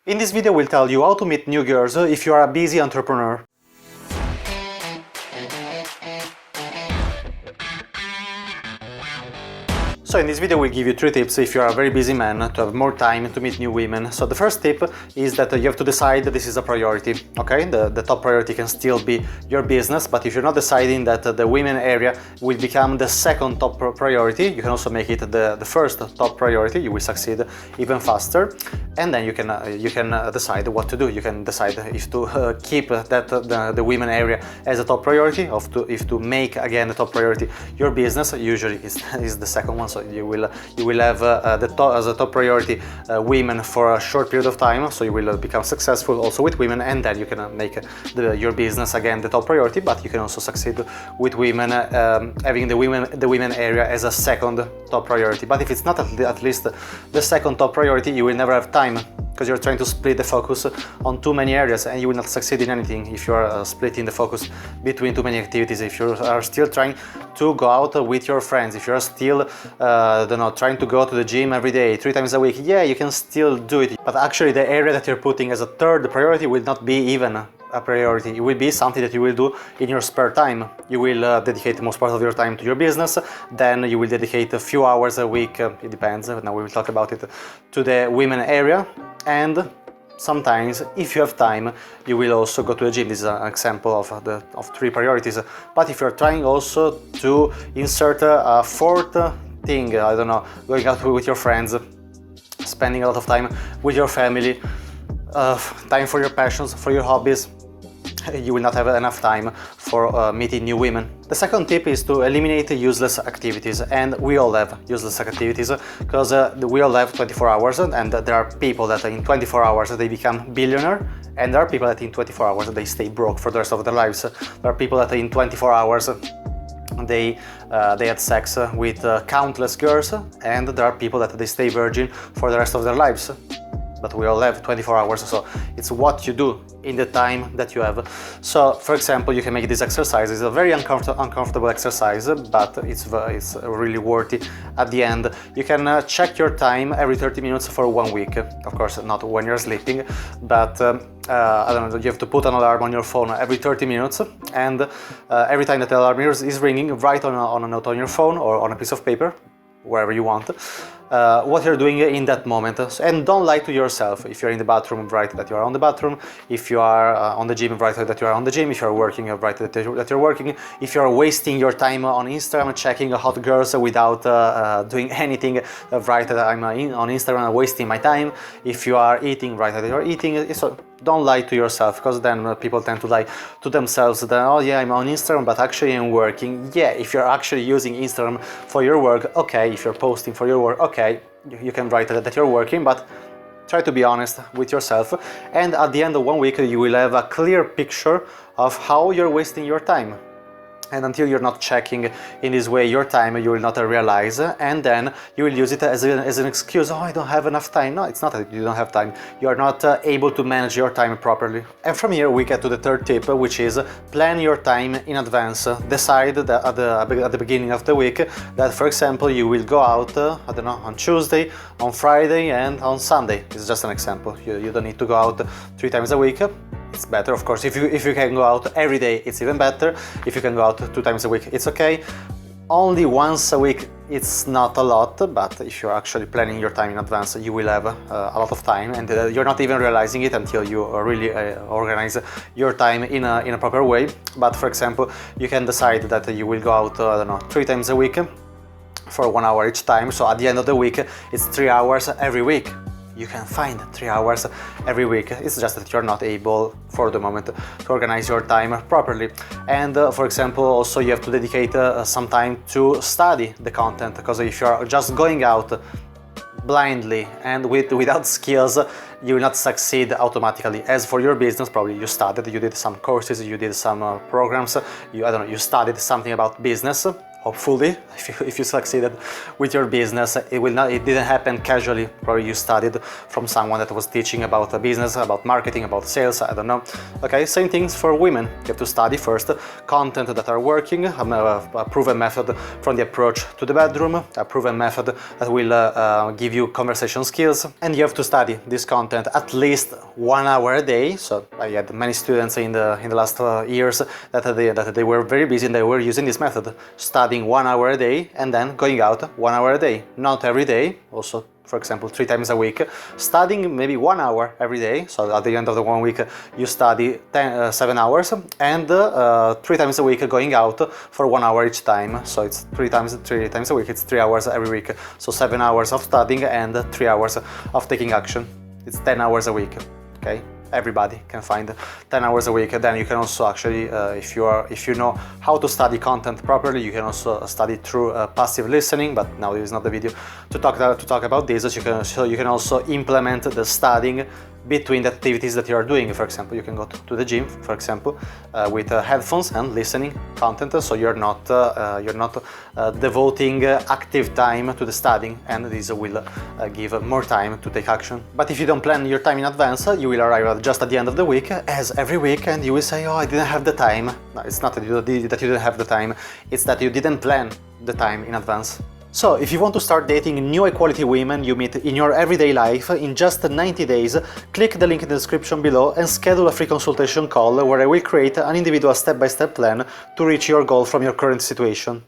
In this video we'll tell you how to meet new girls if you are a busy entrepreneur. So in this video we'll give you 3 tips if you are a very busy man to have more time to meet new women. So the first tip is that you have to decide that this is a priority, okay? The top priority can still be your business, but if you're not deciding that the women area will become the second top priority, you can also make it the first top priority. You will succeed even faster, and then you can decide what to do. You can decide if to keep the women area as a top priority, or if to make again the top priority your business. Usually is the second one. So you will have as a top priority women for a short period of time, so you will become successful also with women, and then you can make your business again the top priority. But you can also succeed with women, having the women area as a second top priority. But if it's not at least the second top priority, you will never have time, because you're trying to split the focus on too many areas, and you will not succeed in anything if you are splitting the focus between too many activities. If you are still trying to go out with your friends, if you are still trying to go to the gym every day 3 times a week, yeah, you can still do it, but actually the area that you're putting as a third priority will not be even a priority. It will be something that you will do in your spare time. You will dedicate the most part of your time to your business, then you will dedicate a few hours a week, it depends, now we will talk about it, to the women area, and sometimes, if you have time, you will also go to the gym. This is an example of 3 priorities. But if you're trying also to insert a fourth thing, I don't know, going out with your friends, spending a lot of time with your family, time for your passions, for your hobbies, you will not have enough time for meeting new women. The second tip is to eliminate useless activities, and we all have useless activities, because we all have 24 hours, and there are people that in 24 hours they become billionaire, and there are people that in 24 hours they stay broke for the rest of their lives. There are people that in 24 hours they had sex with countless girls, and there are people that they stay virgin for the rest of their lives. But we all have 24 hours, so it's what you do in the time that you have. So, for example, you can make this exercise. It's a very uncomfortable exercise, but it's really worth it at the end. You can check your time every 30 minutes for 1 week. Of course, not when you're sleeping, but I don't know, you have to put an alarm on your phone every 30 minutes, and every time that the alarm is ringing, write on a note on your phone or on a piece of paper, wherever you want, what you're doing in that moment. And don't lie to yourself. If you're in the bathroom, write that you are on the bathroom. If you are on the gym, write that you are on the gym. If you're working, write that you're working. If you're wasting your time on Instagram checking hot girls without doing anything, write that I'm on Instagram wasting my time. If you are eating, write that you're eating. So don't lie to yourself, because then people tend to lie to themselves. Then, oh yeah, I'm on Instagram, but actually I'm working. Yeah, if you're actually using Instagram for your work, okay. If you're posting for your work, okay, you can write that you're working, but try to be honest with yourself. And at the end of 1 week, you will have a clear picture of how you're wasting your time. And until you're not checking in this way your time, you will not realize, and then you will use it as an excuse. Oh, I don't have enough time. No, it's not that you don't have time. You are not able to manage your time properly. And from here we get to the third tip, which is plan your time in advance. Decide that at the beginning of the week that, for example, you will go out, I don't know, on Tuesday, on Friday, and on Sunday. It's just an example. You don't need to go out 3 times a week. It's better, of course. If you can go out every day, it's even better. If you can go out 2 times a week, it's okay. Only once a week, it's not a lot, but if you're actually planning your time in advance, you will have a lot of time, and you're not even realizing it until you really organize your time in a proper way. But for example, you can decide that you will go out, I don't know, 3 times a week for 1 hour each time. So at the end of the week, it's 3 hours every week. You can find 3 hours every week. It's just that you're not able for the moment to organize your time properly. And for example, also you have to dedicate some time to study the content, because if you're just going out blindly and without skills, you will not succeed automatically. As for your business, probably you studied, you did some courses, you did some programs, you studied something about business, hopefully, if you succeeded with your business. It didn't happen casually. Probably you studied from someone that was teaching about a business, about marketing, about sales, I don't know. Okay, same things for women. You have to study first content that are working, a proven method from the approach to the bedroom, a proven method that will give you conversation skills, and you have to study this content at least 1 hour a day. So I had many students in the last years that they were very busy and they were using this method, studying 1 hour a day and then going out 1 hour a day. Not every day, also for example 3 times a week, studying maybe 1 hour every day. So at the end of the 1 week you study 7 hours, and 3 times a week going out for 1 hour each time. So it's 3 times a week, it's 3 hours every week. So 7 hours of studying and 3 hours of taking action. It's 10 hours a week. Okay, everybody can find 10 hours a week. Then you can also actually, if you know how to study content properly, you can also study through passive listening. But now this is not the video to talk about this. You can also implement the studying between the activities that you are doing. For example, you can go to the gym, for example, with headphones and listening content, so you're not devoting active time to the studying, and this will give more time to take action. But if you don't plan your time in advance, you will arrive just at the end of the week, as every week, and you will say, oh, I didn't have the time. No, it's not that you didn't have the time, it's that you didn't plan the time in advance. So, if you want to start dating new high-quality women you meet in your everyday life in just 90 days, click the link in the description below and schedule a free consultation call where I will create an individual step-by-step plan to reach your goal from your current situation.